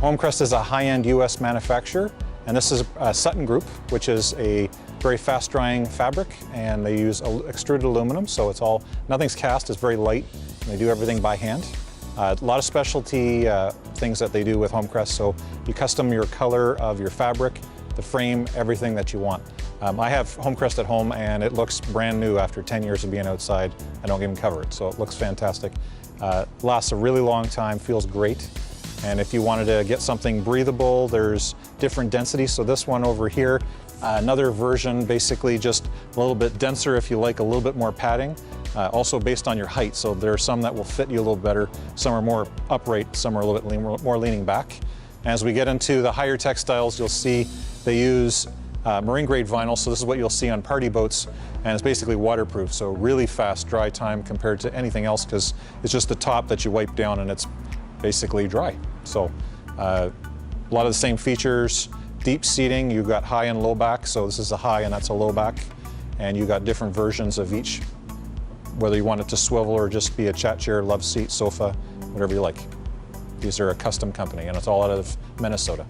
Homecrest is a high-end US manufacturer, and this is Sutton Group, which is a very fast-drying fabric, and they use extruded aluminum, so nothing's cast, it's very light, and they do everything by hand. A lot of specialty things that they do with Homecrest, so you custom your color of your fabric, the frame, everything that you want. I have Homecrest at home, and it looks brand new after 10 years of being outside. I don't even cover it, so it looks fantastic. Lasts a really long time, feels great. And if you wanted to get something breathable, there's different densities. So this one over here, another version, basically just a little bit denser if you like a little bit more padding. Also based on your height, so there are some that will fit you a little better. Some are more upright, some are a little bit more leaning back. As we get into the higher textiles, you'll see they use marine grade vinyl, so this is what you'll see on party boats, and it's basically waterproof, so really fast dry time compared to anything else, because it's just the top that you wipe down and it's basically dry. So a lot of the same features. Deep seating, you've got high and low back, so this is a high and that's a low back, and you've got different versions of each, whether you want it to swivel or just be a chat chair, love seat, sofa, whatever you like. These are a custom company, and it's all out of Minnesota.